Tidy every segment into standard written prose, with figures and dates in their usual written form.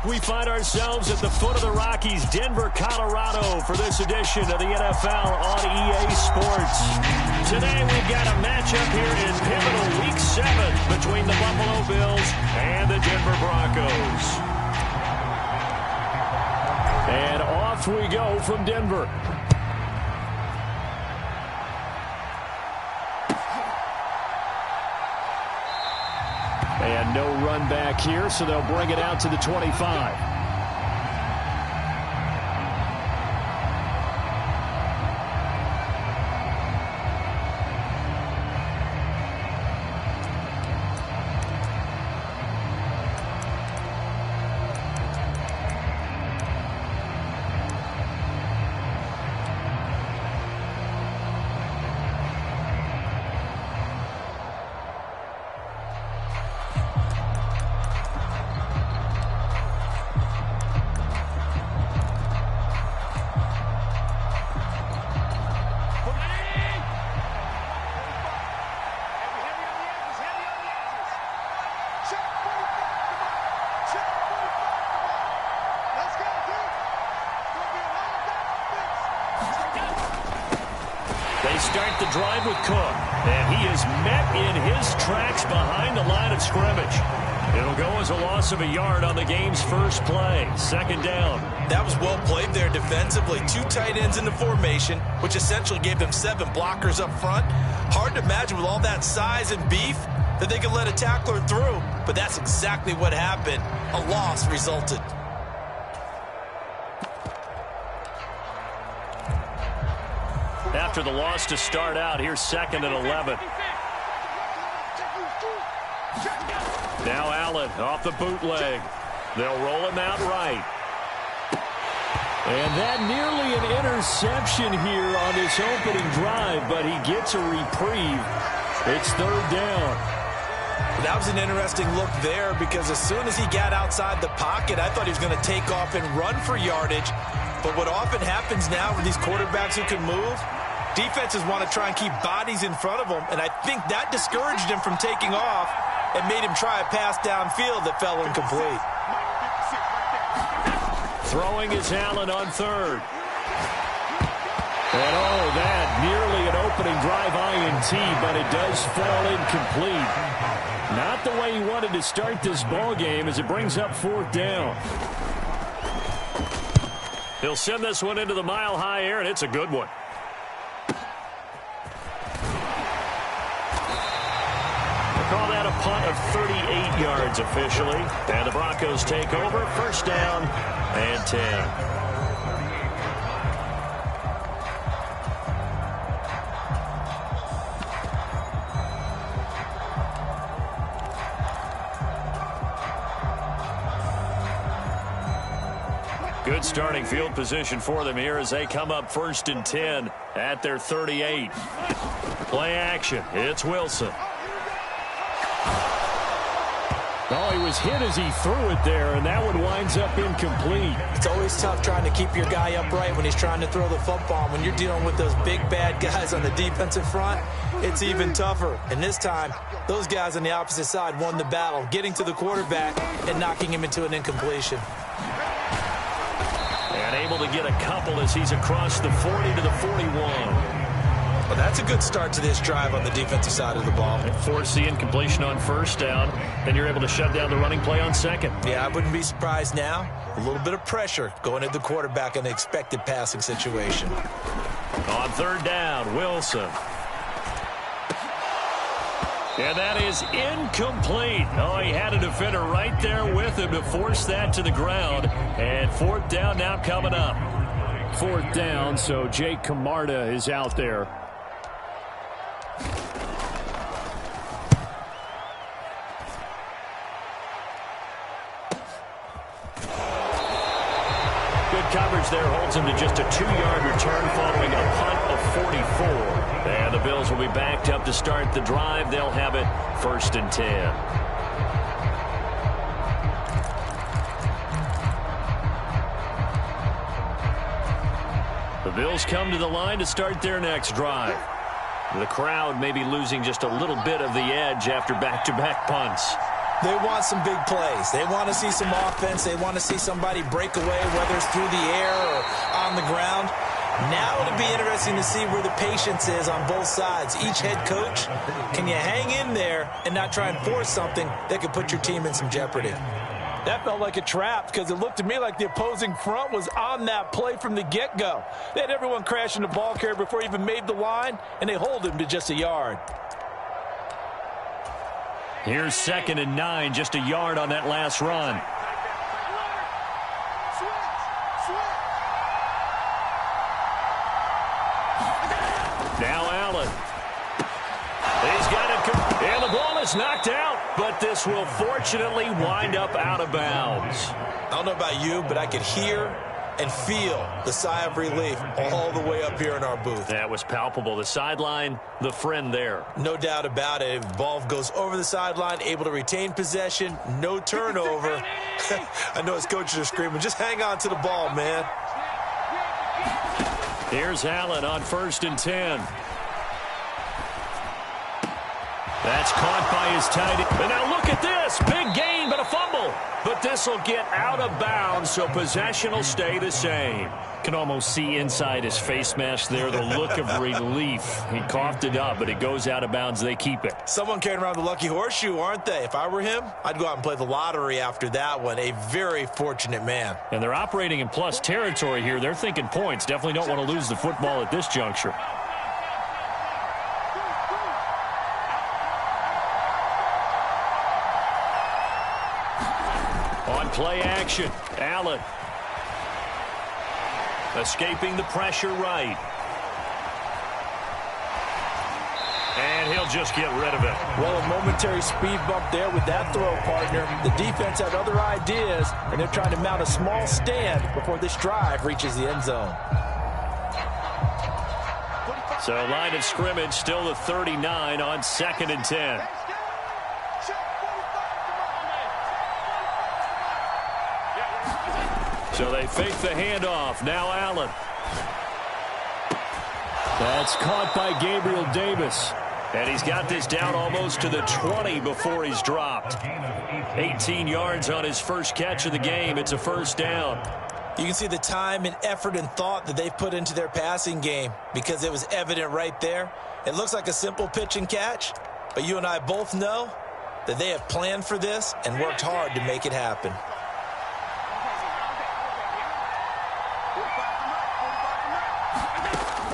We find ourselves at the foot of the Rockies, Denver, Colorado, for this edition of the NFL on EA Sports. Today we've got a matchup here in pivotal Week 7 between the Buffalo Bills and the Denver Broncos. And off we go from Denver. And no run back here, so they'll bring it out to the 25. Start the drive with Cook, and he is met in his tracks behind the line of scrimmage. It'll go as a loss of a yard on the game's first play. Second down. That was well played there defensively. 2 tight ends in the formation, which essentially gave them 7 blockers up front. Hard to imagine with all that size and beef that they could let a tackler through, but that's exactly what happened. A loss resulted. After the loss to start out, here's 2nd and 11. Now Allen off the bootleg. They'll roll him out right. And that nearly an interception here on this opening drive, but he gets a reprieve. It's 3rd down. That was an interesting look there because as soon as he got outside the pocket, I thought he was going to take off and run for yardage. But what often happens now with these quarterbacks who can move, defenses want to try and keep bodies in front of him, and I think that discouraged him from taking off and made him try a pass downfield that fell incomplete. Throwing is Allen on 3rd. And oh, that nearly an opening drive INT, but it does fall incomplete. Not the way he wanted to start this ball game as it brings up 4th down. He'll send this one into the mile-high air, and it's a good one. Call that a punt of 38 yards officially. And the Broncos take over. 1st down and 10. Good starting field position for them here as they come up 1st and 10 at their 38. Play action. It's Wilson. Oh, he was hit as he threw it there, and that one winds up incomplete. It's always tough trying to keep your guy upright when he's trying to throw the football. When you're dealing with those big, bad guys on the defensive front, it's even tougher. And this time, those guys on the opposite side won the battle, getting to the quarterback and knocking him into an incompletion. And able to get a couple as he's across the 40 to the 41. Well, that's a good start to this drive on the defensive side of the ball. Force the incompletion on 1st down, then you're able to shut down the running play on 2nd. Yeah, I wouldn't be surprised now. A little bit of pressure going at the quarterback in an expected passing situation. On 3rd down, Wilson. And that is incomplete. Oh, he had a defender right there with him to force that to the ground. And 4th down now coming up. 4th down, so Jake Camarda is out there. Coverage there holds him to just a 2-yard return following a punt of 44. And the Bills will be backed up to start the drive. They'll have it 1st and 10. The Bills come to the line to start their next drive. The crowd may be losing just a little bit of the edge after back-to-back punts. They want some big plays. They want to see some offense. They want to see somebody break away, whether it's through the air or on the ground. Now it'll be interesting to see where the patience is on both sides. Each head coach, can you hang in there and not try and force something that could put your team in some jeopardy? That felt like a trap because it looked to me like the opposing front was on that play from the get-go. They had everyone crashing the ball carrier before he even made the line, and they hold him to just a yard. Here's 2nd and 9, just a yard on that last run. Now Allen. He's got it, and the ball is knocked out, but this will fortunately wind up out of bounds. I don't know about you, but I could hear and feel the sigh of relief all the way up here in our booth. That was palpable. The sideline, the friend there. No doubt about it. If the ball goes over the sideline, able to retain possession, no turnover. I know his coaches are screaming, just hang on to the ball, man. Here's Allen on 1st and 10. That's caught by his tight end. And now look at this. Big gain, but a fumble. But this will get out of bounds, so possession will stay the same. Can almost see inside his face mask there the look of relief. He coughed it up, but it goes out of bounds. They keep it. Someone carrying around the lucky horseshoe, aren't they? If I were him, I'd go out and play the lottery after that one. A very fortunate man. And they're operating in plus territory here. They're thinking points. Definitely don't want to lose the football at this juncture. On play action, Allen. Escaping the pressure right. And he'll just get rid of it. Well, a momentary speed bump there with that throw, partner. The defense had other ideas, and they're trying to mount a small stand before this drive reaches the end zone. So line of scrimmage still the 39 on 2nd and 10. So they fake the handoff. Now Allen. That's caught by Gabriel Davis. And he's got this down almost to the 20 before he's dropped. 18 yards on his first catch of the game. It's a 1st down. You can see the time and effort and thought that they've put into their passing game because it was evident right there. It looks like a simple pitch and catch, but you and I both know that they have planned for this and worked hard to make it happen.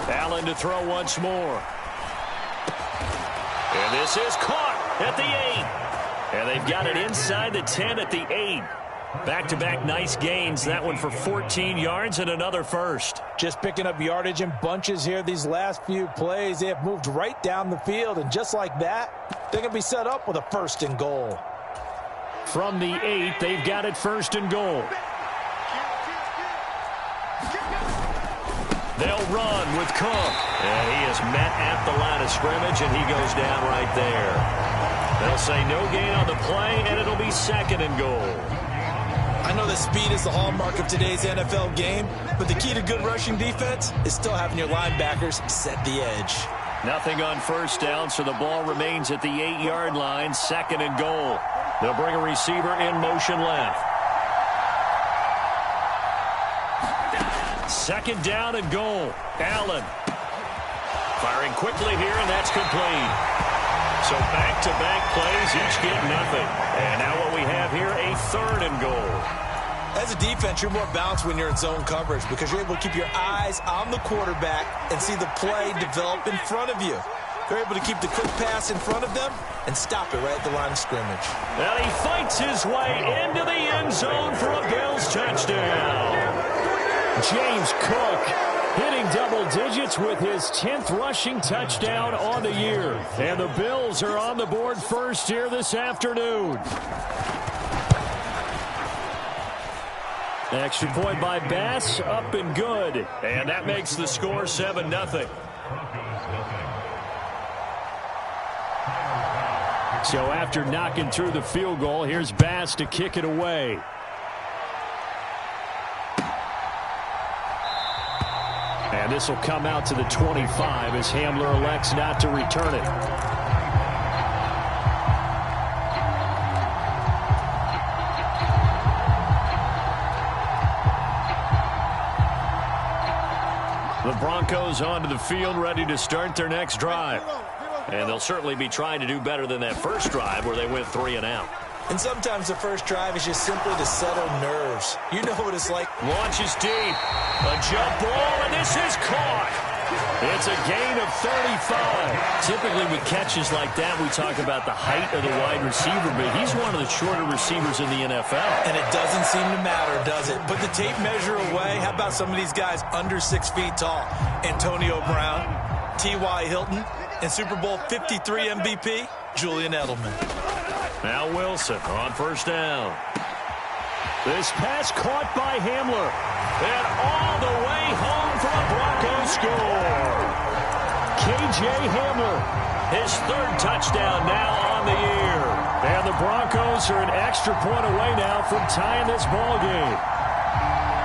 Allen to throw once more. And this is caught at the 8. And they've got it inside the 10 at the 8. Back-to-back nice gains. That one for 14 yards and another 1st. Just picking up yardage in bunches here these last few plays. They have moved right down the field, and just like that, they're going to be set up with a 1st and goal. From the 8, they've got it 1st and goal. They'll run with Cook. And he is met at the line of scrimmage, and he goes down right there. They'll say no gain on the play, and it'll be 2nd and goal. I know that speed is the hallmark of today's NFL game, but the key to good rushing defense is still having your linebackers set the edge. Nothing on 1st down, so the ball remains at the 8-yard line, 2nd and goal. They'll bring a receiver in motion left. 2nd down and goal. Allen firing quickly here, and that's complete. So back-to-back plays, each get nothing. And now what we have here, a 3rd and goal. As a defense, you're more balanced when you're in zone coverage because you're able to keep your eyes on the quarterback and see the play develop in front of you. You're able to keep the quick pass in front of them and stop it right at the line of scrimmage. And he fights his way into the end zone for a Bills touchdown. James Cook hitting double digits with his 10th rushing touchdown on the year. And the Bills are on the board first here this afternoon. Extra point by Bass, up and good. And that makes the score 7-0. So after knocking through the field goal, here's Bass to kick it away. And this will come out to the 25 as Hamler elects not to return it. the Broncos onto the field, ready to start their next drive. And they'll certainly be trying to do better than that first drive where they went 3 and out. And sometimes the first drive is just simply to settle nerves. You know what it's like. Launches deep. A jump ball, and this is caught. It's a gain of 35. Typically with catches like that, we talk about the height of the wide receiver, but he's one of the shorter receivers in the NFL. And it doesn't seem to matter, does it? Put the tape measure away. How about some of these guys under 6 feet tall? Antonio Brown, T.Y. Hilton, and Super Bowl 53 MVP, Julian Edelman. Now Wilson on first down. This pass caught by Hamler. And all the way home for a Broncos score. K.J. Hamler, his 3rd touchdown now on the year. And the Broncos are an extra point away now from tying this ball game.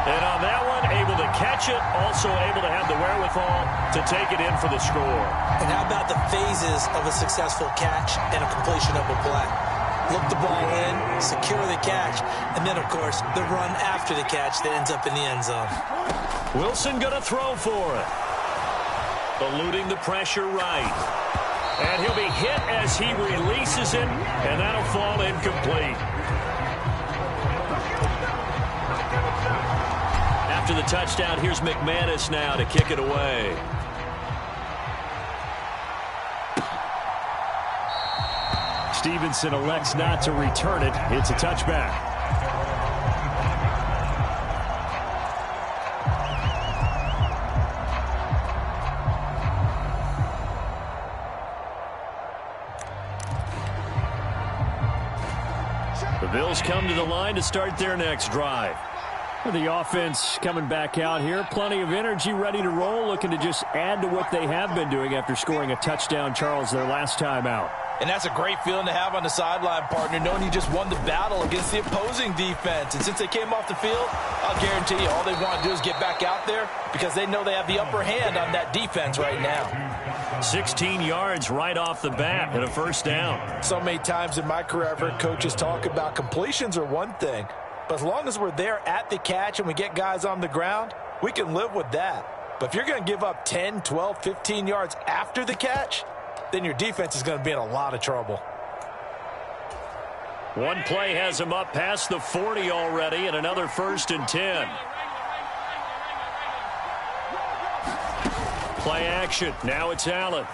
And on that one, able to catch it, also able to have the wherewithal to take it in for the score. And how about the phases of a successful catch and a completion of a play? Look the ball in, secure the catch, and then, of course, the run after the catch that ends up in the end zone. Wilson going to throw for it. Eluding the pressure right. And he'll be hit as he releases it, and that'll fall incomplete. After the touchdown, here's McManus now to kick it away. Stevenson elects not to return it. It's a touchback. The Bills come to the line to start their next drive. The offense coming back out here. Plenty of energy, ready to roll, looking to just add to what they have been doing after scoring a touchdown, Charles, their last time out. And that's a great feeling to have on the sideline, partner, knowing you just won the battle against the opposing defense. And since they came off the field, I'll guarantee you all they want to do is get back out there because they know they have the upper hand on that defense right now. 16 yards right off the bat and a first down. So many times in my career, I've heard coaches talk about completions are one thing. But as long as we're there at the catch and we get guys on the ground, we can live with that. But if you're going to give up 10, 12, 15 yards after the catch, then your defense is going to be in a lot of trouble. One play has him up past the 40 already, and another 1st and 10. Play action. Now it's Allen.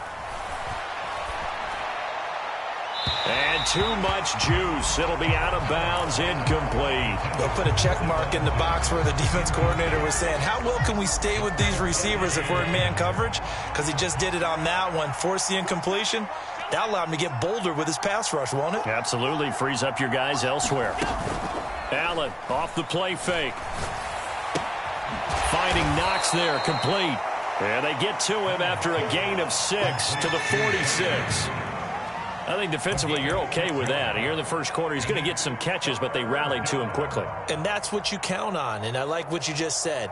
And too much juice. It'll be out of bounds, incomplete. They'll put a check mark in the box where the defense coordinator was saying, how well can we stay with these receivers if we're in man coverage? Because he just did it on that one, forced the incompletion. That allowed him to get bolder with his pass rush, won't it? Absolutely. Frees up your guys elsewhere. Allen off the play fake. Finding Knox there, complete. And they get to him after a gain of 6 to the 46. I think defensively you're okay with that. Here in the first quarter, he's going to get some catches, but they rallied to him quickly. And that's what you count on, and I like what you just said.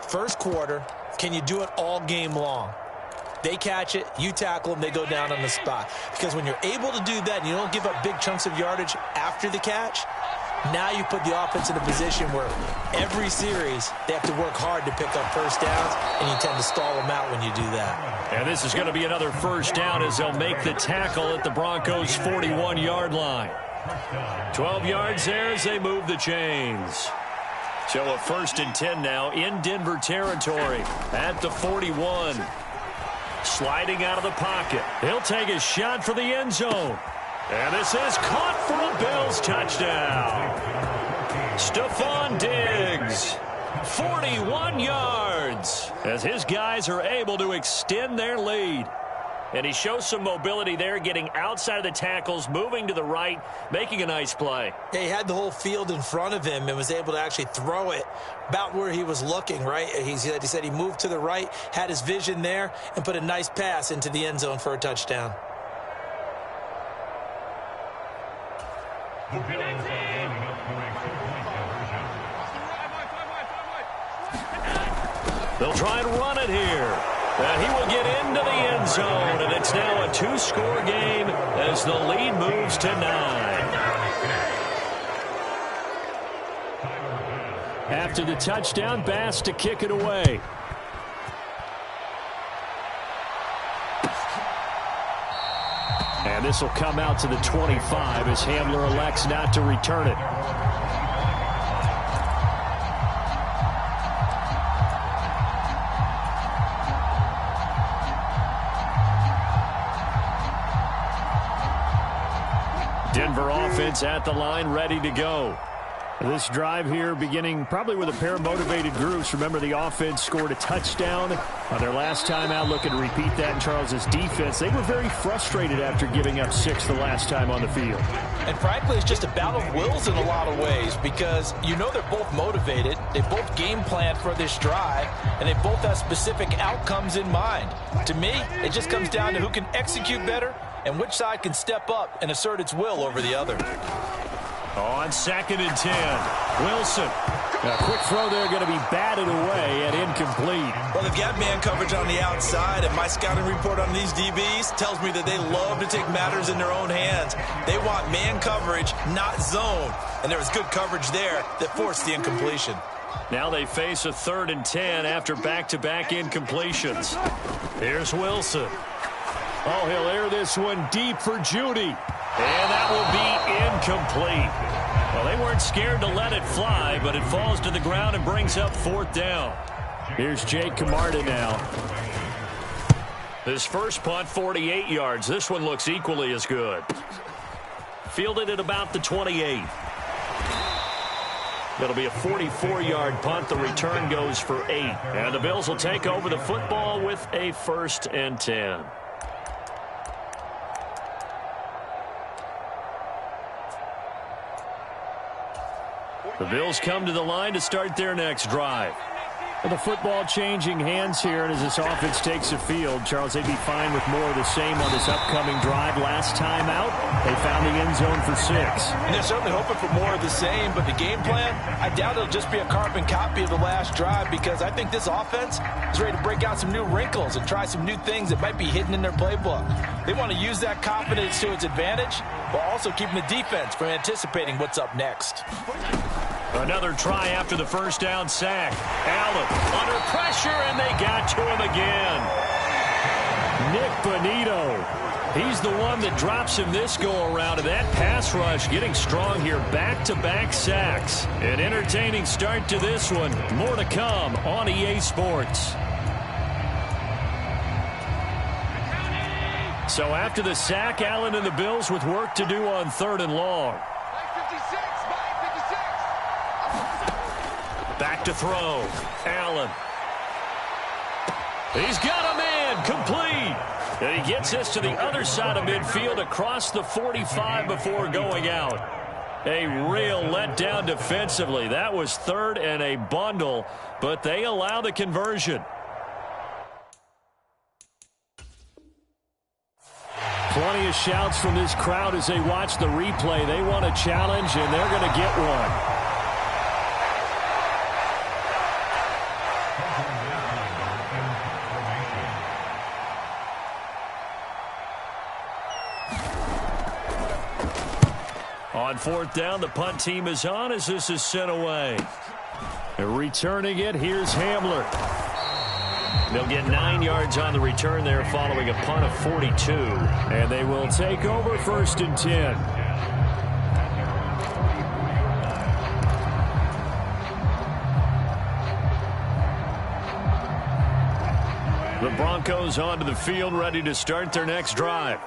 First quarter, can you do it all game long? They catch it, you tackle them, they go down on the spot. Because when you're able to do that and you don't give up big chunks of yardage after the catch, now you put the offense in a position where every series they have to work hard to pick up first downs, and you tend to stall them out when you do that. And this is going to be another first down as they'll make the tackle at the Broncos' 41-yard line. 12 yards there as they move the chains. So a 1st and 10 now in Denver territory at the 41. Sliding out of the pocket. He'll take a shot for the end zone. And this is caught for a Bills touchdown. Stephon Diggs, 41 yards, as his guys are able to extend their lead. And he shows some mobility there, getting outside of the tackles, moving to the right, making a nice play. Yeah, he had the whole field in front of him and was able to actually throw it about where he was looking, right? He said he moved to the right, had his vision there, and put a nice pass into the end zone for a touchdown. They'll try and run it here. And he will get into the end zone, and it's now a 2-score game as the lead moves to 9. After the touchdown, Bass to kick it away. this will come out to the 25 as Hamler elects not to return it. Denver offense at the line, ready to go. This drive here beginning probably with a pair of motivated groups. Remember, the offense scored a touchdown their last time out. Looking to repeat that in Charles's defense. They were very frustrated after giving up 6 the last time on the field. And frankly, it's just a battle of wills in a lot of ways because you know they're both motivated. They both game planned for this drive, and they both have specific outcomes in mind. To me, it just comes down to who can execute better and which side can step up and assert its will over the other. On 2nd and 10, Wilson. A quick throw there, going to be batted away and incomplete. Well, they've got man coverage on the outside, and my scouting report on these DBs tells me that they love to take matters in their own hands. They want man coverage, not zone. And there was good coverage there that forced the incompletion. Now they face a 3rd and 10 after back-to-back incompletions. Here's Wilson. Oh, he'll air this one deep for Judy. And that will be incomplete. Well, they weren't scared to let it fly, but it falls to the ground and brings up 4th down. Here's Jake Camarda now. His first punt, 48 yards. This one looks equally as good. Fielded at about the 28. It'll be a 44-yard punt. The return goes for 8. And the Bills will take over the football with a 1st and 10. The Bills come to the line to start their next drive. Well, the football changing hands here, and as this offense takes the field, Charles, they'd be fine with more of the same on this upcoming drive. Last time out, they found the end zone for 6. And they're certainly hoping for more of the same, but the game plan, I doubt it'll just be a carbon copy of the last drive because I think this offense is ready to break out some new wrinkles and try some new things that might be hidden in their playbook. They want to use that confidence to its advantage while also keeping the defense from anticipating what's up next. Another try after the first down sack. Allen under pressure, and they got to him again. Nick Bonito. He's the one that drops him this go-around, and that pass rush getting strong here. Back-to-back sacks. An entertaining start to this one. More to come on EA Sports. So after the sack, Allen and the Bills with work to do on 3rd and long. Back to throw. Allen. He's got a man. Complete. And he gets this to the other side of midfield across the 45 before going out. A real letdown defensively. That was 3rd and a bundle, but they allow the conversion. Plenty of shouts from this crowd as they watch the replay. They want a challenge, and they're going to get one. On 4th down, the punt team is on as this is sent away. Returning it, here's Hamler. They'll get 9 yards on the return there following a punt of 42. And they will take over 1st and 10. The Broncos onto the field, ready to start their next drive.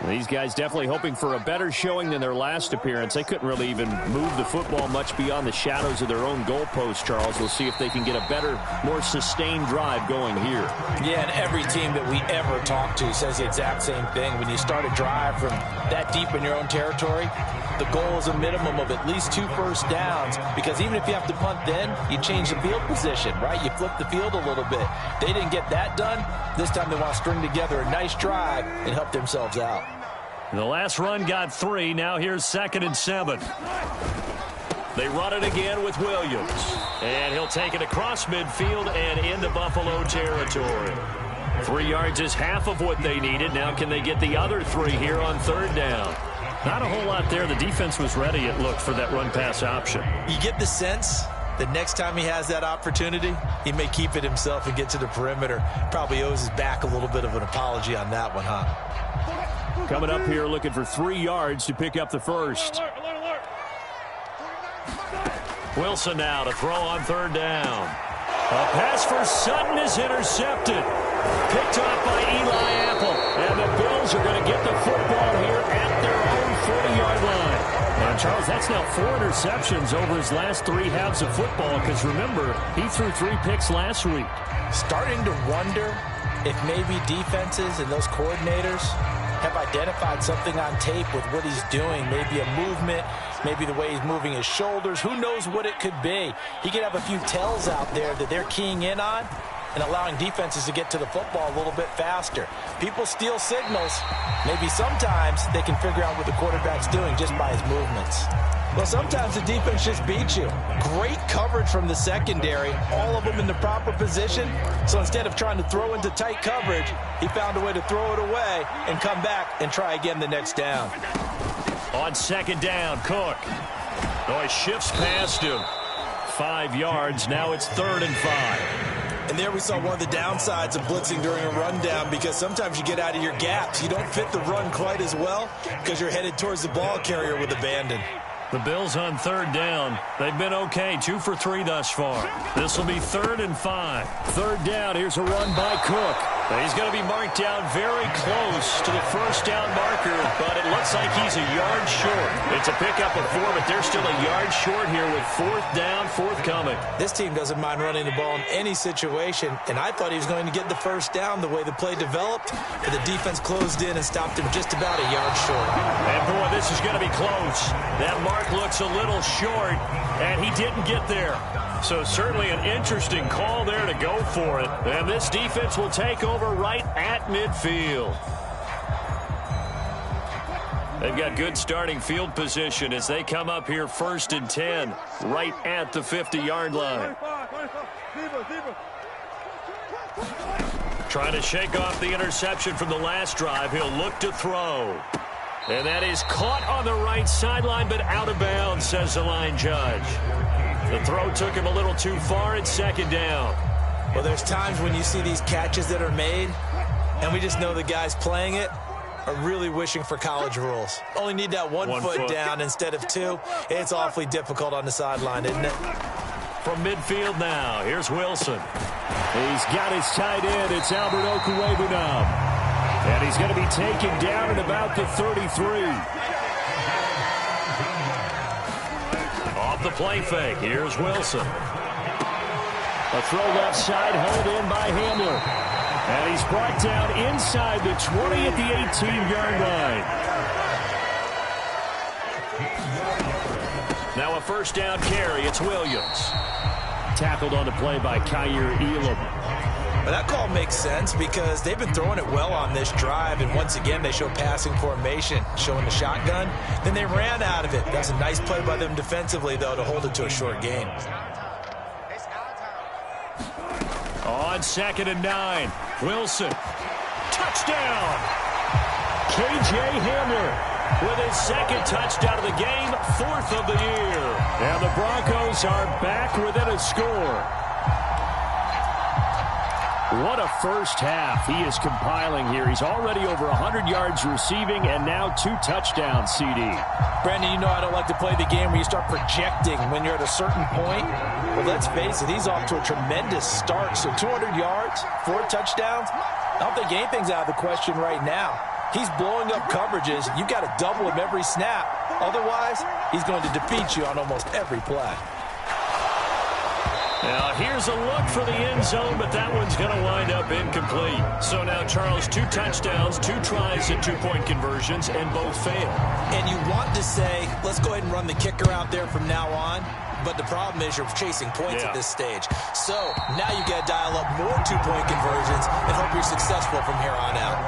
These guys definitely hoping for a better showing than their last appearance. They couldn't really even move the football much beyond the shadows of their own goalpost, Charles. We'll see if they can get a better, more sustained drive going here. Yeah, and every team that we ever talk to says the exact same thing. When you start a drive from that deep in your own territory, the goal is a minimum of at least 2 first downs, because even if you have to punt then, you change the field position, right? You flip the field a little bit. They didn't get that done. This time they want to string together a nice drive and help themselves out. The last run got 3. Now here's 2nd and 7. They run it again with Williams. And he'll take it across midfield and into Buffalo territory. 3 yards is half of what they needed. Now can they get the other 3 here on 3rd down? Not a whole lot there. The defense was ready, it looked, for that run-pass option. You get the sense The next time he has that opportunity, he may keep it himself and get to the perimeter. Probably owes his back a little bit of an apology on that one, huh? Coming up here looking for 3 yards to pick up the first. Wilson now to throw on 3rd down. A pass for Sutton is intercepted. Picked off by Eli Apple. And the Bills are going to get the football here at their own 40-yard line. And Charles, that's now 4 interceptions over his last 3 halves of football. Because remember, he threw 3 picks last week. Starting to wonder if maybe defenses and those coordinators have identified something on tape with what he's doing. Maybe a movement, maybe the way he's moving his shoulders. Who knows what it could be? He could have a few tells out there that they're keying in on and allowing defenses to get to the football a little bit faster. People steal signals. Maybe sometimes they can figure out what the quarterback's doing just by his movements. Well, sometimes the defense just beats you. Great coverage from the secondary, all of them in the proper position. So instead of trying to throw into tight coverage, he found a way to throw it away and come back and try again the next down. On 2nd down, Cook. Oh, he shifts past him. 5 yards. Now it's 3rd and 5. And there we saw one of the downsides of blitzing during a rundown, because sometimes you get out of your gaps. You don't fit the run quite as well because you're headed towards the ball carrier with abandon. The Bills on 3rd down. They've been okay, 2 for 3 thus far. This will be 3rd and 5. 3rd down, here's a run by Cook. He's going to be marked down very close to the 1st down marker, but it looks like he's a yard short. It's a pickup of 4, but they're still a yard short here with 4th down, forthcoming. This team doesn't mind running the ball in any situation, and I thought he was going to get the 1st down the way the play developed, but the defense closed in and stopped him just about a yard short. And boy, this is going to be close. That mark looks a little short, and he didn't get there. So certainly an interesting call there to go for it. And this defense will take over right at midfield. They've got good starting field position as they come up here 1st and 10, right at the 50-yard line. Trying to shake off the interception from the last drive. He'll look to throw. And that is caught on the right sideline, but out of bounds, says the line judge. The throw took him a little too far at 2nd down. Well, there's times when you see these catches that are made, and we just know the guys playing it are really wishing for college rules. Only need that one foot down instead of 2. It's awfully difficult on the sideline, isn't it? From midfield now, here's Wilson. He's got his tight end. It's Albert Okwuegbunam. And he's going to be taken down at about the 33. Off the play fake, here's Wilson. A throw left side, held in by Hamler. And he's brought down inside the 20 at the 18-yard line. Now a 1st down carry, it's Williams. Tackled on the play by Kyer Elam. But that call makes sense because they've been throwing it well on this drive, and once again they show passing formation, showing the shotgun. Then they ran out of it. That's a nice play by them defensively, though, to hold it to a short game. On 2nd and 9, Wilson. Touchdown! K.J. Hamler with his 2nd touchdown of the game, 4th of the year. And the Broncos are back within a score. What a first half he is compiling here. He's already over 100 yards receiving and now 2 touchdowns, CD. Brandon, you know I don't like to play the game where you start projecting when you're at a certain point. But let's face it, he's off to a tremendous start. So 200 yards, 4 touchdowns. I don't think anything's out of the question right now. He's blowing up coverages. You've got to double him every snap. Otherwise, he's going to defeat you on almost every play. Now, here's a look for the end zone, but that one's going to wind up incomplete. So now, Charles, 2 touchdowns, 2 tries at 2-point conversions, and both fail. And you want to say, let's go ahead and run the kicker out there from now on. But the problem is you're chasing points at this stage. So now you got to dial up more 2-point conversions and hope you're successful from here on out.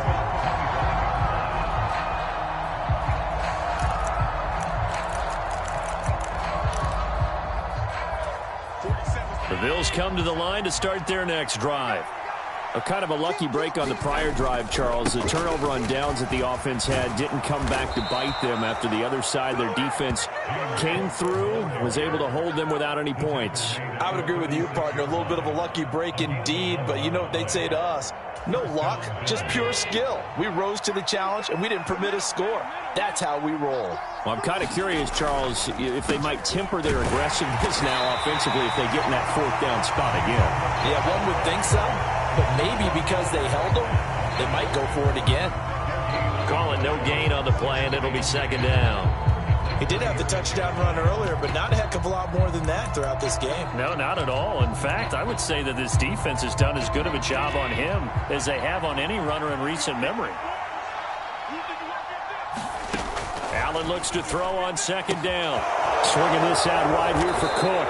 The Bills come to the line to start their next drive. Kind of a lucky break on the prior drive, Charles. The turnover on downs that the offense had didn't come back to bite them after the other side. Their defense came through, was able to hold them without any points. I would agree with you, partner. A little bit of a lucky break indeed, but you know what they'd say to us? No luck, just pure skill. We rose to the challenge, and we didn't permit a score. That's how we roll. Well, I'm kind of curious, Charles, if they might temper their aggressiveness now offensively if they get in that fourth down spot again. Yeah, one would think so, but maybe because they held them, they might go for it again. Call it no gain on the play, and it'll be second down. He did have the touchdown run earlier, but not a heck of a lot more than that throughout this game. No, not at all. In fact, I would say that this defense has done as good of a job on him as they have on any runner in recent memory. Allen looks to throw on second down. Swinging this out wide here for Cook.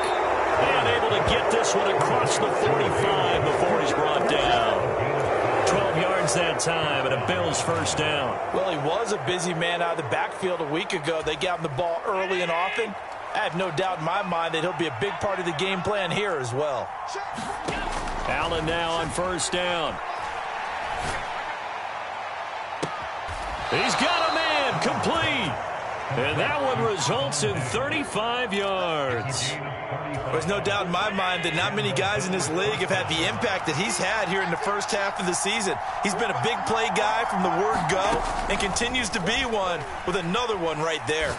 And able to get this one across the 45 before he's brought down. 12 yards that time, and a Bills first down. Well, he was a busy man out of the backfield a week ago. They got him the ball early and often. I have no doubt in my mind that he'll be a big part of the game plan here as well. Allen now on first down. He's got a man, complete. And that one results in 35 yards. There's no doubt in my mind that not many guys in this league have had the impact that he's had here in the first half of the season. He's been a big play guy from the word go and continues to be one with another one right there.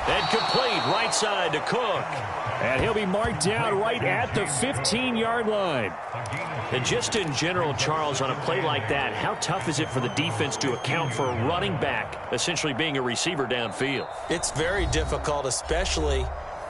And complete right side to Cook. And he'll be marked down right at the 15-yard line. And just in general, Charles, on a play like that, how tough is it for the defense to account for a running back essentially being a receiver downfield? It's very difficult, especially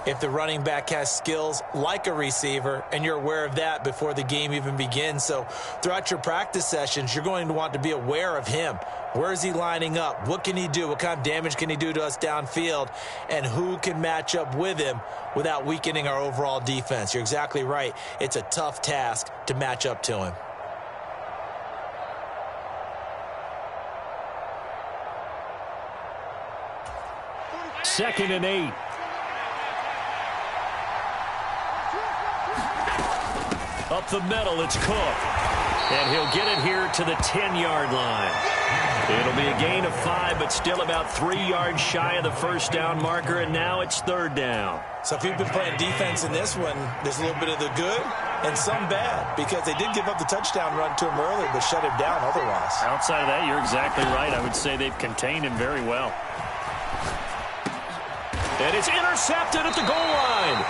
if the running back has skills like a receiver, and you're aware of that before the game even begins. So throughout your practice sessions, you're going to want to be aware of him. Where is he lining up? What can he do? What kind of damage can he do to us downfield? And who can match up with him without weakening our overall defense? You're exactly right. It's a tough task to match up to him. Second and 8. Up the middle, it's Cook. And he'll get it here to the 10-yard line. It'll be a gain of 5, but still about 3 yards shy of the first down marker, and now it's third down. So if you've been playing defense in this one, there's a little bit of the good and some bad, because they did give up the touchdown run to him earlier, but shut him down otherwise. Outside of that, you're exactly right. I would say they've contained him very well. And it's intercepted at the goal line.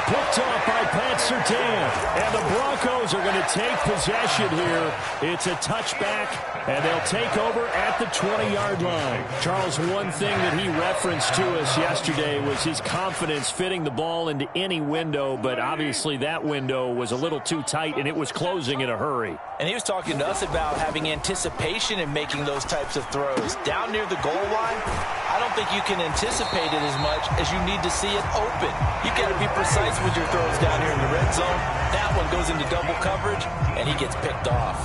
Picked off by Pat Surtain. And the Broncos are going to take possession here. It's a touchback, and they'll take over at the 20-yard line. Charles, one thing that he referenced to us yesterday was his confidence fitting the ball into any window, but obviously that window was a little too tight, and it was closing in a hurry. And he was talking to us about having anticipation in making those types of throws. Down near the goal line, I don't think you can anticipate it as much as you need to see it open. You've got to be precise with your throws down here in the red zone. That one goes into double coverage, and he gets picked off.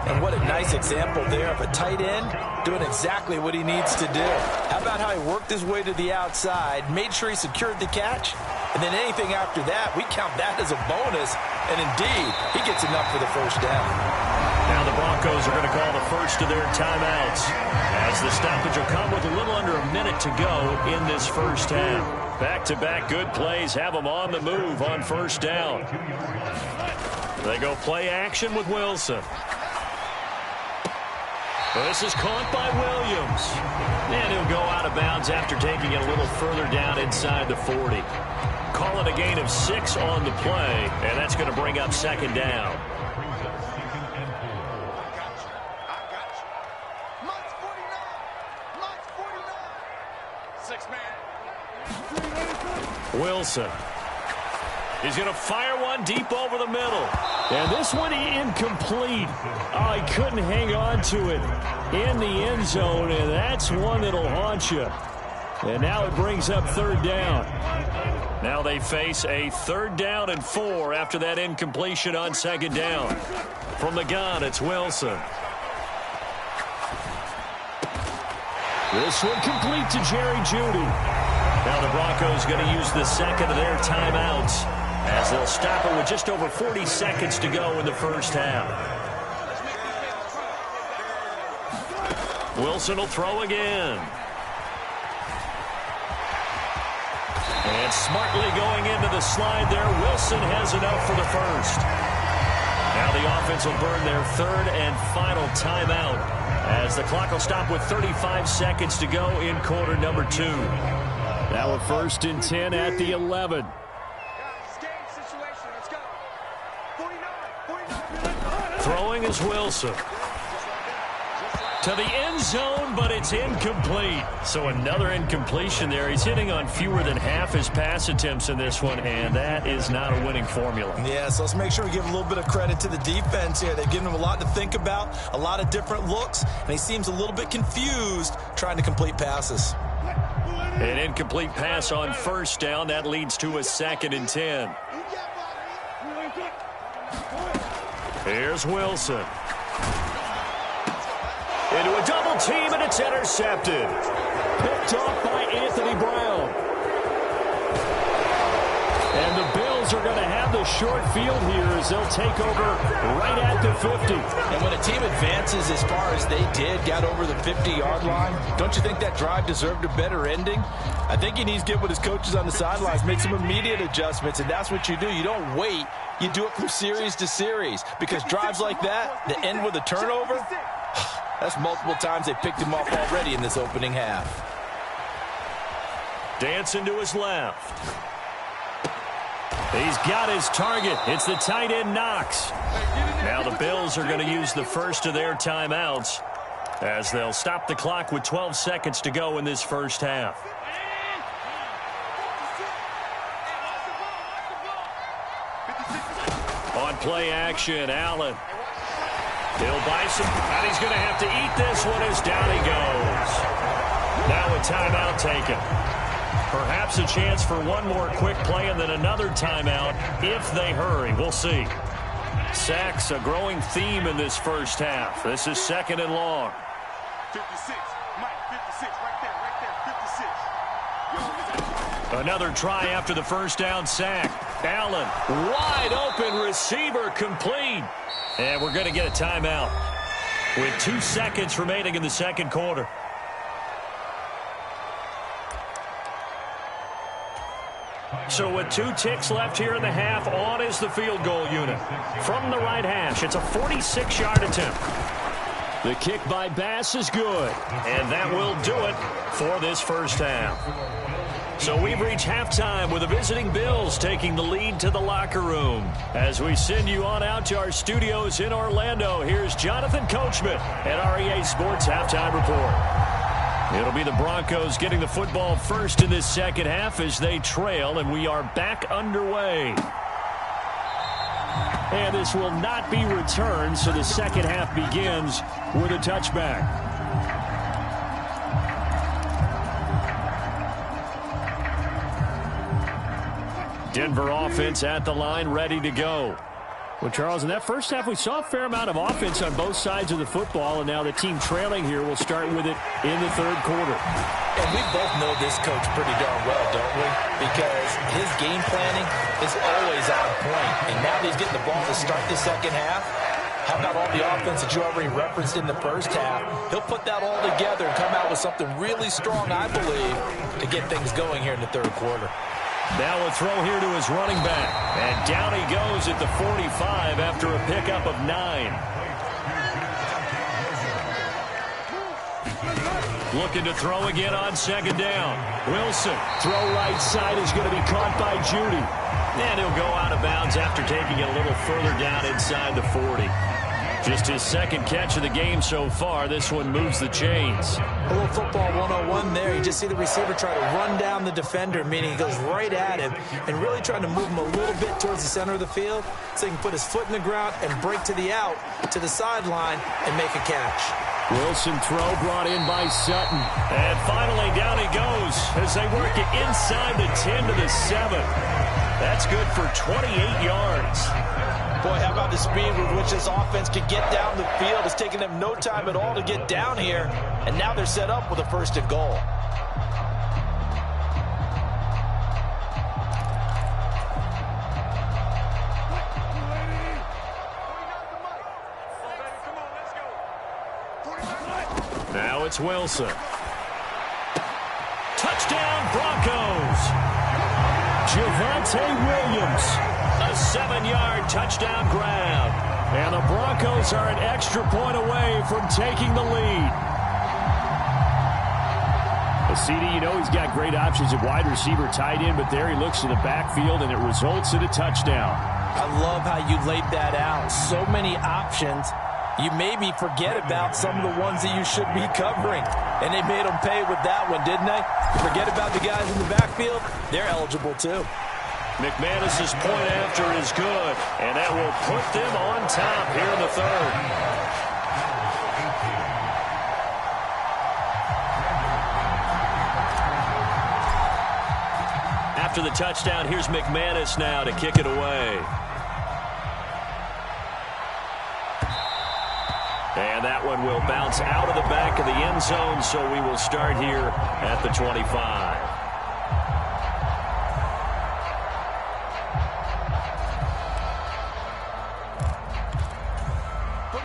And what a nice example there of a tight end doing exactly what he needs to do. How about how he worked his way to the outside, made sure he secured the catch, and then anything after that, we count that as a bonus. And indeed, he gets enough for the first down. Now the Broncos are going to call the first of their timeouts, as the stoppage will come with a little under a minute to go in this first half. Back-to-back good plays have them on the move on first down. They go play action with Wilson. This is caught by Williams. And he'll go out of bounds after taking it a little further down inside the 40. Call it a gain of 6 on the play, and that's going to bring up second down. Wilson. He's going to fire one deep over the middle. And this one incomplete. Oh, he couldn't hang on to it in the end zone, and that's one that'll haunt you. And now it brings up third down. Now they face a 3rd down and 4 after that incompletion on second down. From the gun, it's Wilson. This one complete to Jerry Jeudy. Now the Broncos going to use the second of their timeouts as they'll stop it with just over 40 seconds to go in the first half. Wilson will throw again. And smartly going into the slide there, Wilson has enough for the first. Now the offense will burn their third and final timeout as the clock will stop with 35 seconds to go in quarter number 2. Now a 1st and 10 at the 11. Throwing is Wilson. To the end zone, but it's incomplete. So another incompletion there. He's hitting on fewer than half his pass attempts in this one, and that is not a winning formula. Yeah, so let's make sure we give a little bit of credit to the defense here. They've given him a lot to think about, a lot of different looks, and he seems a little bit confused trying to complete passes. An incomplete pass on 1st down. That leads to a 2nd and 10. Here's Wilson. Into a double team, and it's intercepted. Picked off by Anthony Brown. And the Bills are going to have the short field here as they'll take over right at the 50. And when a team advances as far as they did, got over the 50-yard line, don't you think that drive deserved a better ending? I think he needs to get with his coaches on the sidelines, make some immediate adjustments, and that's what you do. You don't wait. You do it from series to series, because drives like that end with a turnover, that's multiple times they picked him off already in this opening half. Dancing to his left. He's got his target. It's the tight end Knox. Now the Bills are going to use the first of their timeouts as they'll stop the clock with 12 seconds to go in this first half. On play action, Allen. He'll buy some, and he's going to have to eat this one as down he goes. Now a timeout taken. Perhaps a chance for one more quick play and then another timeout if they hurry. We'll see. Sacks a growing theme in this first half. This is 2nd and long. 56, Mike, 56, right there, 56. Another try after the first down sack. Allen, wide open receiver, complete. And we're going to get a timeout with 2 seconds remaining in the second quarter. So with 2 ticks left here in the half, on is the field goal unit. From the right hash, it's a 46-yard attempt. The kick by Bass is good, and that will do it for this first half. So we've reached halftime with the visiting Bills taking the lead to the locker room. As we send you on out to our studios in Orlando, here's Jonathan Coachman at REA Sports Halftime Report. It'll be the Broncos getting the football first in this second half as they trail, and we are back underway. And this will not be returned, so the second half begins with a touchback. Denver offense at the line, ready to go. Well, Charles, in that first half, we saw a fair amount of offense on both sides of the football, and now the team trailing here will start with it in the third quarter. And we both know this coach pretty darn well, don't we? Because his game planning is always on point. And now that he's getting the ball to start the second half, how about all the offense that you already referenced in the first half? He'll put that all together and come out with something really strong, I believe, to get things going here in the third quarter. Now a throw here to his running back. And down he goes at the 45 after a pickup of 9. Looking to throw again on second down. Wilson, throw right side is going to be caught by Judy. And he'll go out of bounds after taking it a little further down inside the 40. Just his second catch of the game so far. This one moves the chains. A little football 101 there. You just see the receiver try to run down the defender, meaning he goes right at him and really trying to move him a little bit towards the center of the field so he can put his foot in the ground and break to the out, to the sideline, and make a catch. Wilson throw brought in by Sutton. And finally down he goes as they work it inside the 10 to the 7. That's good for 28 yards. Boy, how about the speed with which this offense can get down the field? It's taking them no time at all to get down here, and now they're set up with a 1st and goal. it's Wilson. Touchdown, Broncos. Javonte Williams. A 7-yard touchdown grab. And the Broncos are an extra point away from taking the lead. CD, you know he's got great options at wide receiver, tight end, but there he looks to the backfield, and it results in a touchdown. I love how you laid that out. So many options. You maybe forget about some of the ones that you should be covering. And they made them pay with that one, didn't they? Forget about the guys in the backfield. They're eligible, too. McManus's point after is good, and that will put them on top here in the third. After the touchdown, here's McManus now to kick it away. And that one will bounce out of the back of the end zone, so we will start here at the 25.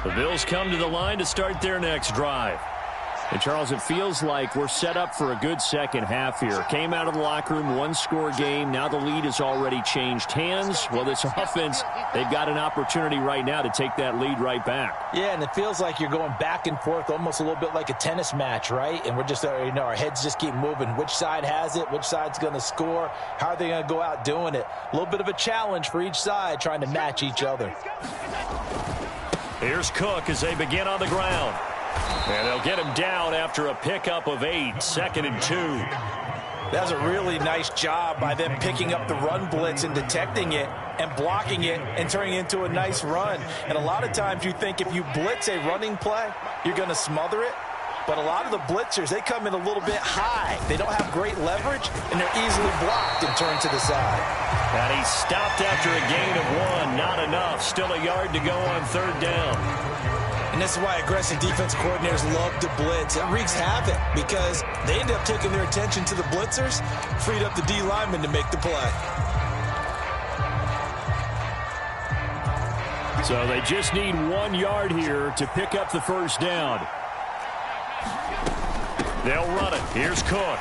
The Bills come to the line to start their next drive. And, Charles, it feels like we're set up for a good second half here. Came out of the locker room, one-score game. Now the lead has already changed hands. Well, this offense, they've got an opportunity right now to take that lead right back. Yeah, and it feels like you're going back and forth, almost a little bit like a tennis match, right? And we're just, our heads just keep moving. Which side has it? Which side's going to score? How are they going to go out doing it? A little bit of a challenge for each side, trying to match each other. Here's Cook as they begin on the ground. And they'll get him down after a pickup of 8, 2nd and 2. That's a really nice job by them picking up the run blitz and detecting it and blocking it and turning it into a nice run. And a lot of times you think if you blitz a running play, you're going to smother it. But a lot of the blitzers, they come in a little bit high. They don't have great leverage, and they're easily blocked and turned to the side. And he stopped after a gain of 1. Not enough. Still a yard to go on 3rd down. And this is why aggressive defense coordinators love to blitz. It wreaks havoc because they end up taking their attention to the blitzers, freed up the D lineman to make the play. So they just need 1 yard here to pick up the 1st down. They'll run it. Here's Cook.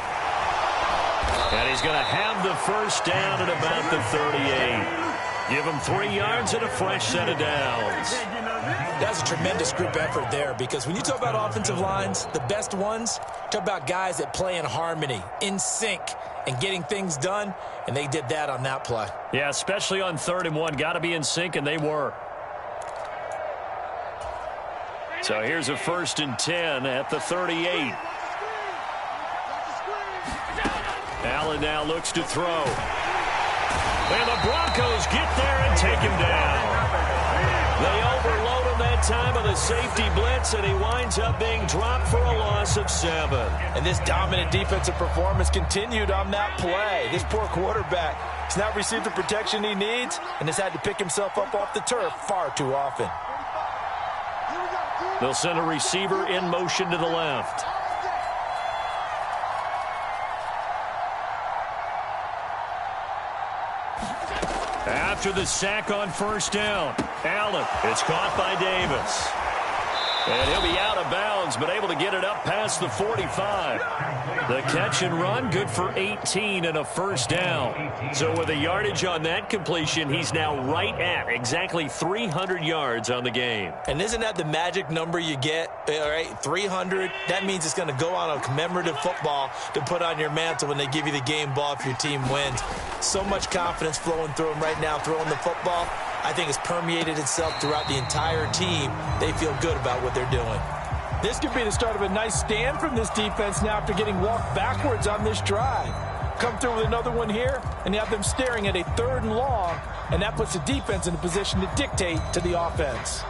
And he's going to have the 1st down at about the 38. Give him 3 yards and a fresh set of downs. That's a tremendous group effort there because when you talk about offensive lines, the best ones, talk about guys that play in harmony, in sync, and getting things done, and they did that on that play. Yeah, especially on 3rd and 1. Got to be in sync, and they were. So here's a 1st and 10 at the 38. Allen now looks to throw. And the Broncos get there and take him down. They overload him that time with a safety blitz, and he winds up being dropped for a loss of 7. And this dominant defensive performance continued on that play. This poor quarterback has not received the protection he needs and has had to pick himself up off the turf far too often. They'll send a receiver in motion to the left. After the sack on 1st down, Allen, it's caught by Davis. And he'll be out of bounds, but able to get it up past the 45. The catch and run, good for 18 and a 1st down. So with a yardage on that completion, he's now right at exactly 300 yards on the game. And isn't that the magic number you get, all right, 300? That means it's going to go on a commemorative football to put on your mantle when they give you the game ball if your team wins. So much confidence flowing through him right now, throwing the football. I think it's permeated itself throughout the entire team. They feel good about what they're doing. This could be the start of a nice stand from this defense now after getting walked backwards on this drive. Come through with another one here, and you have them staring at a 3rd and long, and that puts the defense in a position to dictate to the offense.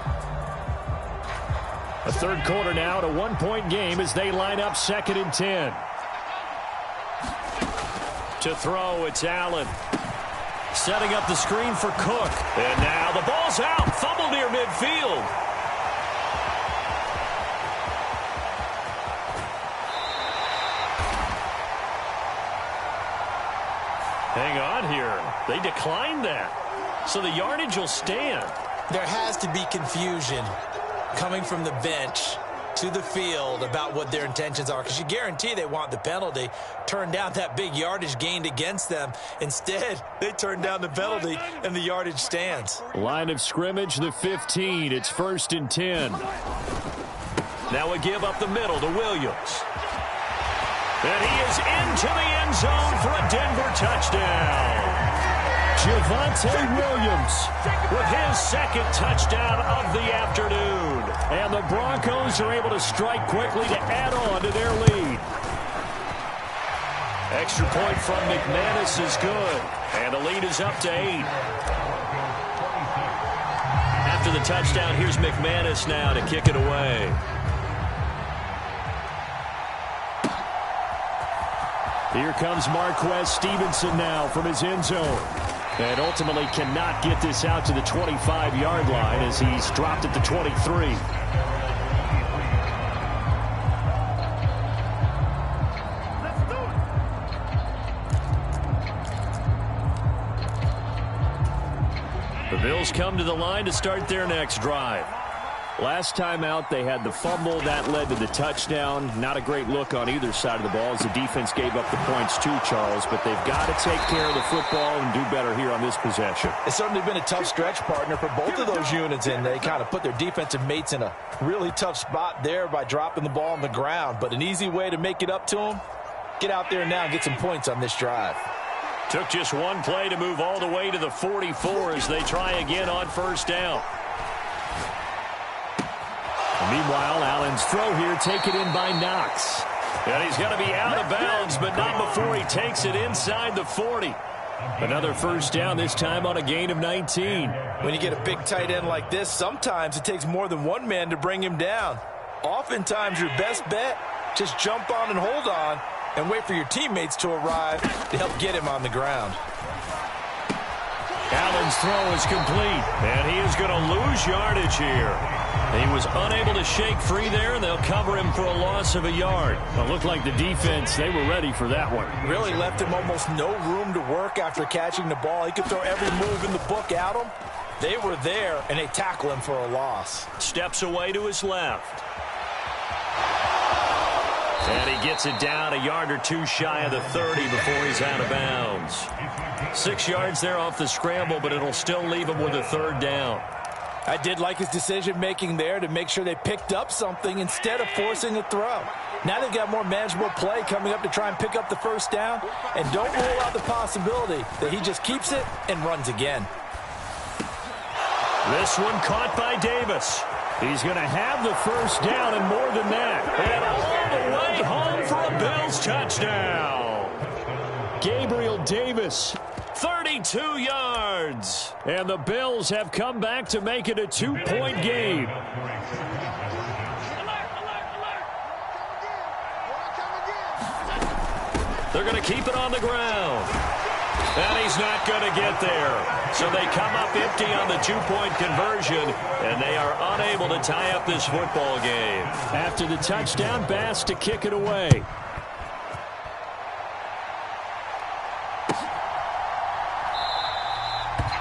A 3rd quarter now, to 1-point game as they line up 2nd and 10. To throw, it's Allen. Setting up the screen for Cook. And now the ball's out. Fumble near midfield. Hang on here. They declined that. So the yardage will stand. There has to be confusion coming from the bench to the field about what their intentions are, because you guarantee they want the penalty. Turn down that big yardage gained against them. Instead, they turn down the penalty, and the yardage stands. Line of scrimmage, the 15. It's 1st and 10. Now we give up the middle to Williams. And he is into the end zone for a Denver touchdown. Javonte Williams with his second touchdown of the afternoon. And the Broncos are able to strike quickly to add on to their lead. Extra point from McManus is good. And the lead is up to 8. After the touchdown, here's McManus now to kick it away. Here comes Marquez Stevenson now from his end zone. And ultimately cannot get this out to the 25-yard line as he's dropped at the 23. The Bills come to the line to start their next drive. Last time out, they had the fumble. That led to the touchdown. Not a great look on either side of the ball as the defense gave up the points too, Charles. But they've got to take care of the football and do better here on this possession. It's certainly been a tough stretch, partner, for both of those units, and they kind of put their defensive mates in a really tough spot there by dropping the ball on the ground. But an easy way to make it up to them, get out there now and get some points on this drive. Took just one play to move all the way to the 44 as they try again on 1st down. Meanwhile, Allen's throw here taken in by Knox. And he's going to be out of bounds, but not before he takes it inside the 40. Another 1st down, this time on a gain of 19. When you get a big tight end like this, sometimes it takes more than one man to bring him down. Oftentimes, your best bet, just jump on and hold on and wait for your teammates to arrive to help get him on the ground. Allen's throw is complete, and he is going to lose yardage here. He was unable to shake free there, and they'll cover him for a loss of a yard. Well, it looked like the defense, they were ready for that one. Really left him almost no room to work after catching the ball. He could throw every move in the book at him. They were there, and they tackle him for a loss. Steps away to his left. And he gets it down a yard or two shy of the 30 before he's out of bounds. 6 yards there off the scramble, but it'll still leave him with a 3rd down. I did like his decision-making there to make sure they picked up something instead of forcing a throw. Now they've got more manageable play coming up to try and pick up the 1st down, and don't rule out the possibility that he just keeps it and runs again. This one caught by Davis. He's going to have the 1st down and more than that. And all the way home for a Bills touchdown. Gabriel Davis, 32 yards. And the Bills have come back to make it a 2-point game. They're going to keep it on the ground. And he's not going to get there. So they come up empty on the 2-point conversion, and they are unable to tie up this football game. After the touchdown, Bass to kick it away.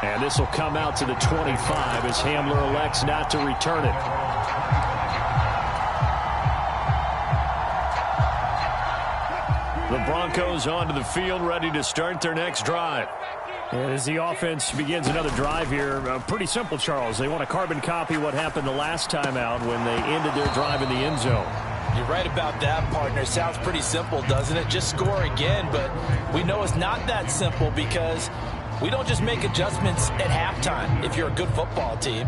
And this will come out to the 25 as Hamler elects not to return it. The Broncos onto the field, ready to start their next drive. And as the offense begins another drive here, pretty simple, Charles. They want to carbon copy what happened the last time out when they ended their drive in the end zone. You're right about that, partner. Sounds pretty simple, doesn't it? Just score again, but we know it's not that simple because we don't just make adjustments at halftime if you're a good football team.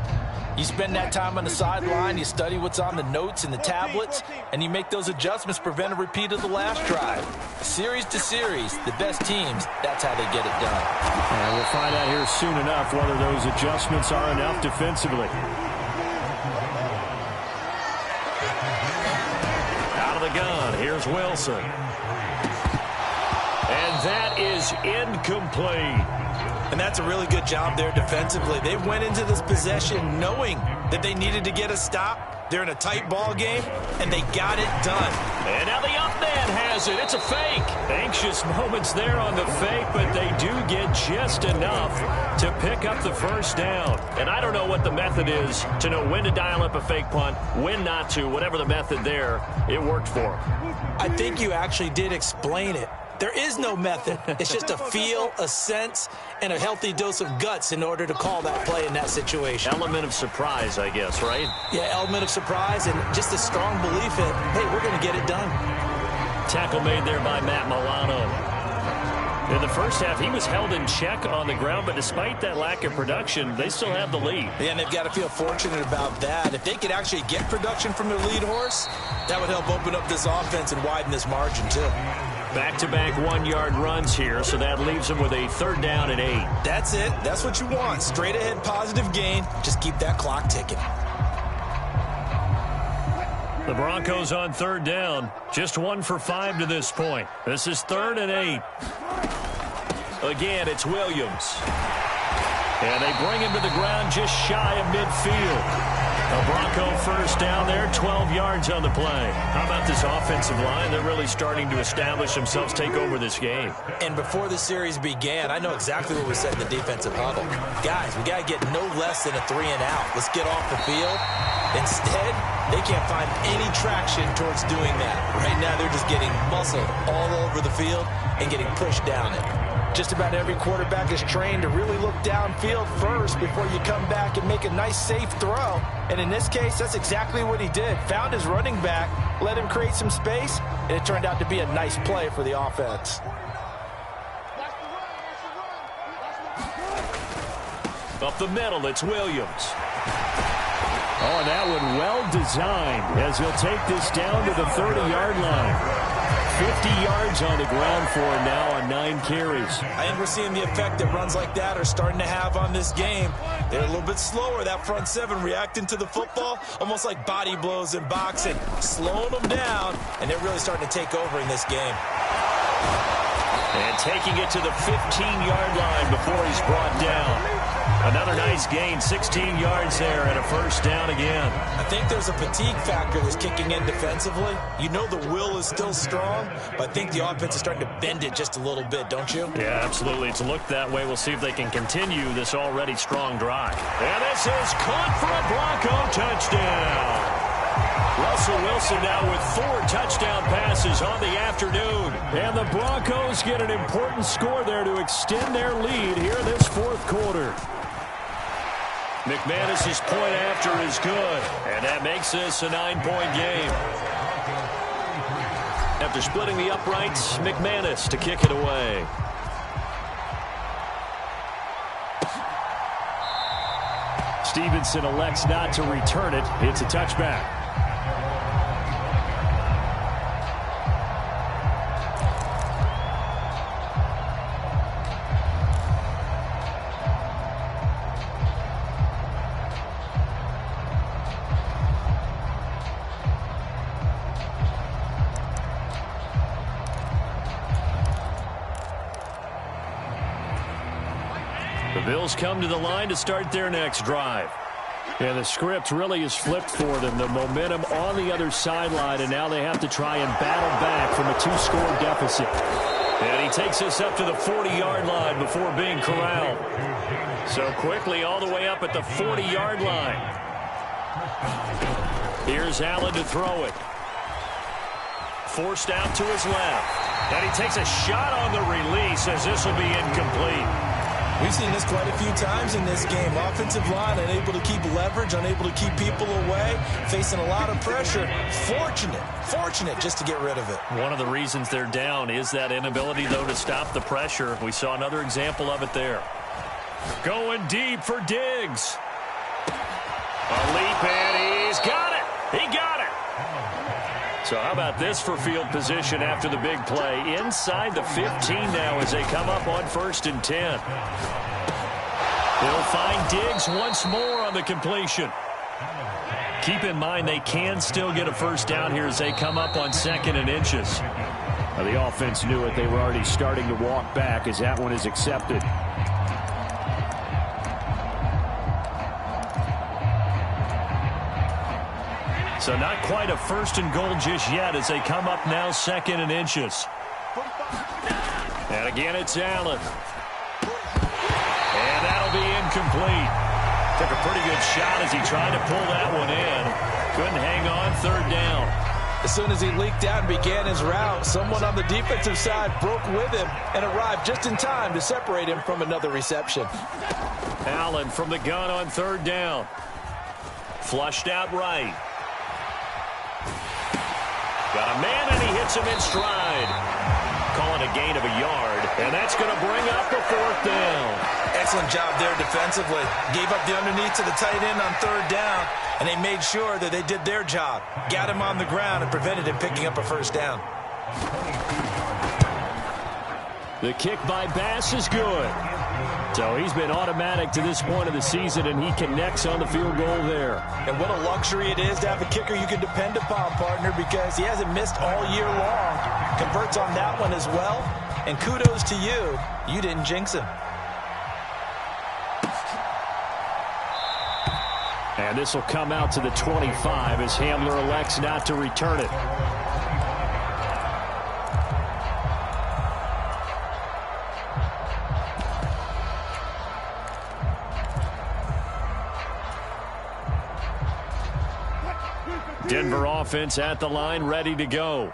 You spend that time on the sideline, you study what's on the notes and the tablets, and you make those adjustments, prevent a repeat of the last drive. Series to series, the best teams, that's how they get it done. And we'll find out here soon enough whether those adjustments are enough defensively. Out of the gun, here's Wilson. And that is incomplete. And that's a really good job there defensively. They went into this possession knowing that they needed to get a stop. They're in a tight ball game, and they got it done. And now the up man has has it. It's a fake. Anxious moments there on the fake, but they do get just enough to pick up the first down. And I don't know what the method is to know when to dial up a fake punt, when not to. Whatever the method there, it worked for them. I think you actually did explain it. There is no method. It's just a feel, a sense, and a healthy dose of guts in order to call that play in that situation. Element of surprise, I guess, right? Yeah, element of surprise and just a strong belief in, hey, we're going to get it done. Tackle made there by Matt Milano. In the first half, he was held in check on the ground, but despite that lack of production, they still have the lead. Yeah, and they've got to feel fortunate about that. If they could actually get production from their lead horse, that would help open up this offense and widen this margin, too. Back-to-back one-yard runs here, so that leaves them with a 3rd down and 8. That's it. That's what you want. Straight ahead, positive gain. Just keep that clock ticking. The Broncos on 3rd down. Just 1 for 5 to this point. This is 3rd and 8. Again, it's Williams. And they bring him to the ground just shy of midfield. A Bronco first down there, 12 yards on the play. How about this offensive line? They're really starting to establish themselves, take over this game. And before the series began, I know exactly what we said in the defensive huddle. Guys, we got to get no less than a 3-and-out. Let's get off the field. Instead, they can't find any traction towards doing that. Right now, they're just getting muscled all over the field and getting pushed down it. Just about every quarterback is trained to really look downfield first before you come back and make a nice, safe throw. And in this case, that's exactly what he did. Found his running back, let him create some space, and it turned out to be a nice play for the offense. Up the middle, it's Williams. Oh, and that one well designed as he'll take this down to the 30-yard line. 50 yards on the ground for him now on 9 carries. I think we're seeing the effect that runs like that are starting to have on this game. They're a little bit slower, that front 7, reacting to the football, almost like body blows in boxing, slowing them down, and they're really starting to take over in this game. And taking it to the 15-yard line before he's brought down. Another nice gain, 16 yards there, and a first down again. I think there's a fatigue factor that's kicking in defensively. You know the will is still strong, but I think the offense is starting to bend it just a little bit, don't you? Yeah, absolutely. It's looked that way. We'll see if they can continue this already strong drive. And this is caught for a Bronco touchdown. Russell Wilson now with 4 touchdown passes on the afternoon. And the Broncos get an important score there to extend their lead here this 4th quarter. McManus's point after is good, and that makes this a 9-point game. After splitting the uprights, McManus to kick it away. Stevenson elects not to return it. It's a touchback. The Bills come to the line to start their next drive. And the script really is flipped for them. The momentum on the other sideline, and now they have to try and battle back from a 2-score deficit. And he takes us up to the 40-yard line before being corralled. So quickly all the way up at the 40-yard line. Here's Allen to throw it. Forced out to his left. And he takes a shot on the release as this will be incomplete. We've seen this quite a few times in this game. Offensive line unable to keep leverage, unable to keep people away, facing a lot of pressure. Fortunate just to get rid of it. One of the reasons they're down is that inability, though, to stop the pressure. We saw another example of it there. Going deep for Diggs. A leap, and he's got it. He got it. So how about this for field position after the big play? Inside the 15 now as they come up on 1st and 10. They'll find Diggs once more on the completion. Keep in mind they can still get a first down here as they come up on 2nd and inches. Now, the offense knew it. They were already starting to walk back as that one is accepted. So not quite a 1st and goal just yet as they come up now 2nd and inches. And again, it's Allen. And that'll be incomplete. Took a pretty good shot as he tried to pull that one in. Couldn't hang on, 3rd down. As soon as he leaked out and began his route, someone on the defensive side broke with him and arrived just in time to separate him from another reception. Allen from the gun on 3rd down. Flushed out right. Got a man, and he hits him in stride. Calling a gain of a yard, and that's going to bring up a 4th down. Excellent job there defensively. Gave up the underneath to the tight end on 3rd down, and they made sure that they did their job. Got him on the ground and prevented him picking up a 1st down. The kick by Bass is good. So he's been automatic to this point of the season, and he connects on the field goal there. And what a luxury it is to have a kicker you can depend upon, partner, because he hasn't missed all year long. Converts on that one as well. And kudos to you. You didn't jinx him. And this will come out to the 25 as Hamler elects not to return it. Denver offense at the line, ready to go.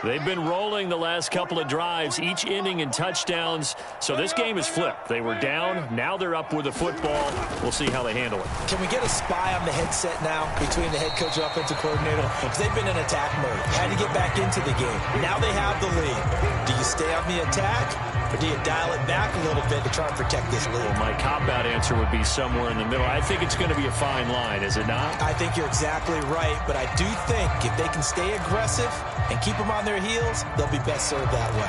They've been rolling the last couple of drives, each inning in touchdowns. So this game is flipped. They were down. Now they're up with the football. We'll see how they handle it. Can we get a spy on the headset now between the head coach and offensive coordinator? Because they've been in attack mode. Had to get back into the game. Now they have the lead. Do you stay on the attack, or do you dial it back a little bit to try and protect this lead? Well, my cop-out answer would be somewhere in the middle. I think it's going to be a fine line, is it not? I think you're exactly right, but I do think if they can stay aggressive and keep them on their heels, they'll be best served that way.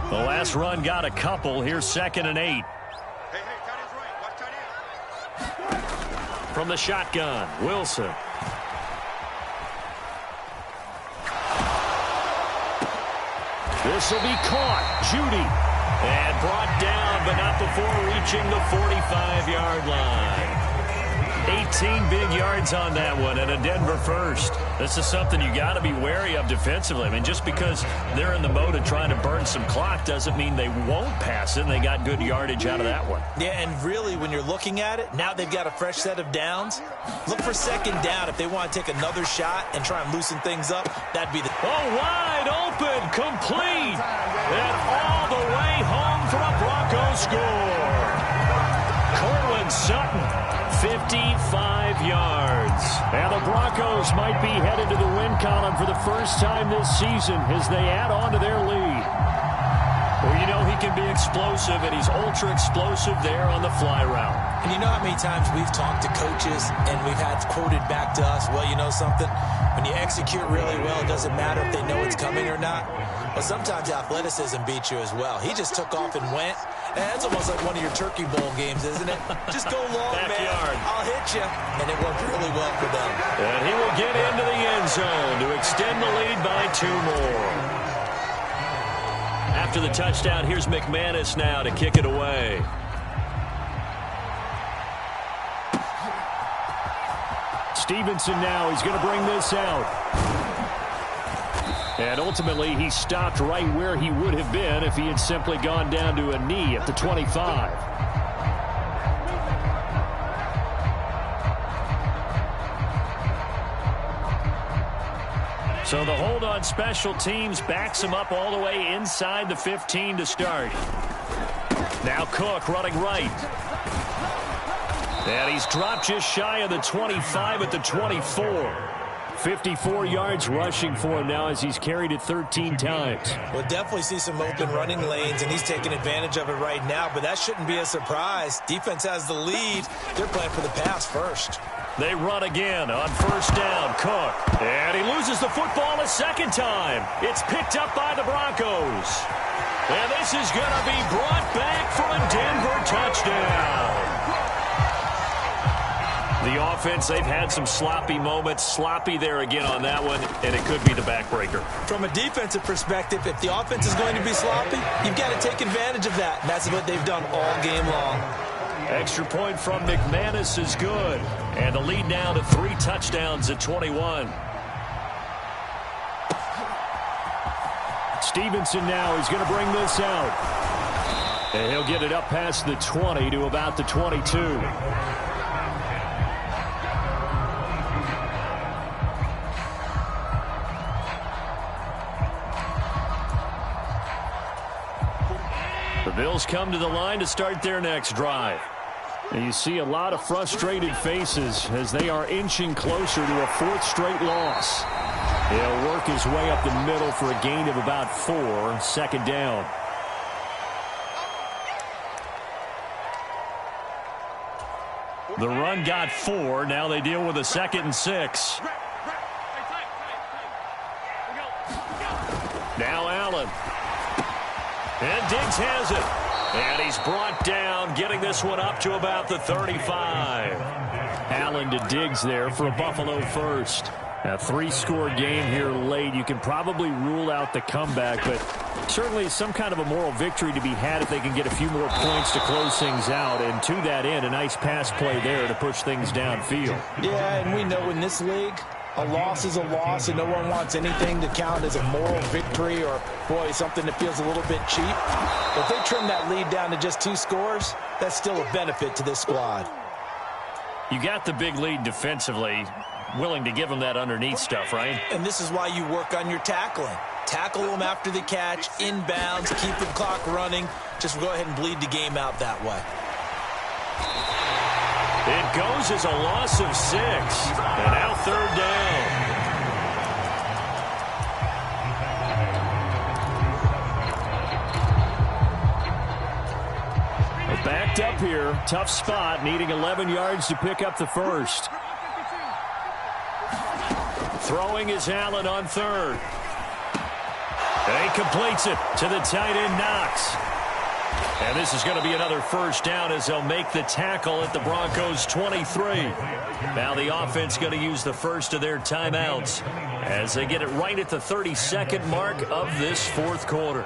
The last run got a couple. Here's 2nd and 8. Hey, tight end's right. Watch tight end. From the shotgun, Wilson. This will be caught. Judy. And brought down, but not before reaching the 45-yard line. 18 big yards on that one, and a Denver first. This is something you got to be wary of defensively. I mean, just because they're in the mode of trying to burn some clock doesn't mean they won't pass it. They got good yardage out of that one. Yeah, and really, when you're looking at it, now they've got a fresh set of downs. Look for 2nd down if they want to take another shot and try and loosen things up. That'd be the... Oh, wide open, complete, and all the way home for a Broncos score. Cortland Sutton, 55 yards. And the Broncos might be headed to the win column for the first time this season as they add on to their lead. Well, you know he can be explosive, and he's ultra-explosive there on the fly route. And you know how many times we've talked to coaches and we've had quoted back to us, well, you know something? When you execute really well, it doesn't matter if they know it's coming or not. But sometimes athleticism beats you as well. He just took off and went. And that's almost like one of your Turkey Bowl games, isn't it? Just go long, Backyard. man. I'll hit you. And it worked really well for them. And he will get into the end zone to extend the lead by 2 more. After the touchdown, here's McManus now to kick it away. Stevenson now, he's going to bring this out. And ultimately, he stopped right where he would have been if he had simply gone down to a knee at the 25. So the hold on special teams backs him up all the way inside the 15 to start. Now Cook running right. And he's dropped just shy of the 25 at the 24. 54 yards rushing for him now as he's carried it 13 times. We'll definitely see some open running lanes, and he's taking advantage of it right now, but that shouldn't be a surprise. Defense has the lead. They're playing for the pass first. They run again on 1st down. Cook. And he loses the football a 2nd time. It's picked up by the Broncos. And this is going to be brought back for a Denver touchdown. The offense, they've had some sloppy moments. Sloppy there again on that one, and it could be the backbreaker. From a defensive perspective, if the offense is going to be sloppy, you've got to take advantage of that. And that's what they've done all game long. Extra point from McManus is good. And the lead now to 3 touchdowns at 21. Stevenson now is going to bring this out. And he'll get it up past the 20 to about the 22. The Bills come to the line to start their next drive. And you see a lot of frustrated faces as they are inching closer to a 4th straight loss. He'll work his way up the middle for a gain of about 4, second down. The run got 4. Now they deal with a 2nd and 6. Now Allen. And Diggs has it. And he's brought down, getting this one up to about the 35. Allen to Diggs there for a Buffalo first. A 3-score game here late. You can probably rule out the comeback, but certainly some kind of a moral victory to be had if they can get a few more points to close things out. And to that end, a nice pass play there to push things downfield. Yeah, and we know in this league, a loss is a loss, and no one wants anything to count as a moral victory or, boy, something that feels a little bit cheap. If they trim that lead down to just 2 scores, that's still a benefit to this squad. You got the big lead defensively. Willing to give them that underneath stuff, right? And this is why you work on your tackling. Tackle them after the catch, inbounds, keep the clock running. Just go ahead and bleed the game out that way. It goes as a loss of 6. And now 3rd down. Backed up here. Tough spot. Needing 11 yards to pick up the first. Throwing is Allen on 3rd. And he completes it to the tight end, Knox. And this is going to be another first down as they'll make the tackle at the Broncos' 23. Now the offense going to use the first of their timeouts as they get it right at the 32nd mark of this 4th quarter.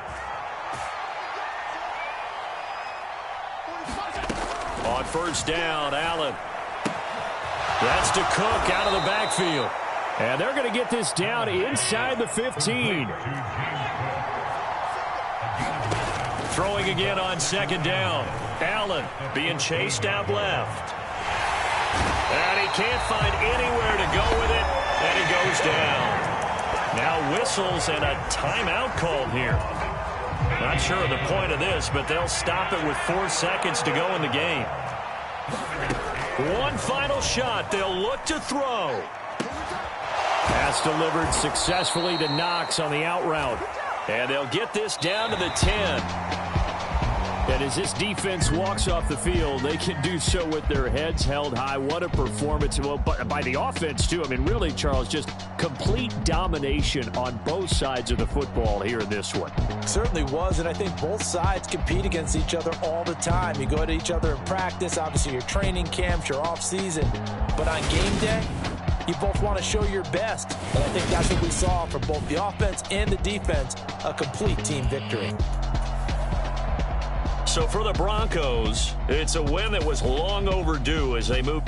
On first down, Allen. That's to Cook out of the backfield. And they're going to get this down inside the 15. Throwing again on 2nd down. Allen being chased out left. And he can't find anywhere to go with it. And he goes down. Now whistles and a timeout called here. Not sure of the point of this, but they'll stop it with 4 seconds to go in the game. One final shot. They'll look to throw. Pass delivered successfully to Knox on the out route. And they'll get this down to the 10. And as this defense walks off the field, they can do so with their heads held high. What a performance. Well, by the offense, too. I mean, really, Charles, just complete domination on both sides of the football here in this one. Certainly was, and I think both sides compete against each other all the time. You go to each other in practice, obviously your training camps, your off-season. But on game day, you both want to show your best. And I think that's what we saw from both the offense and the defense, a complete team victory. So for the Broncos, it's a win that was long overdue as they move.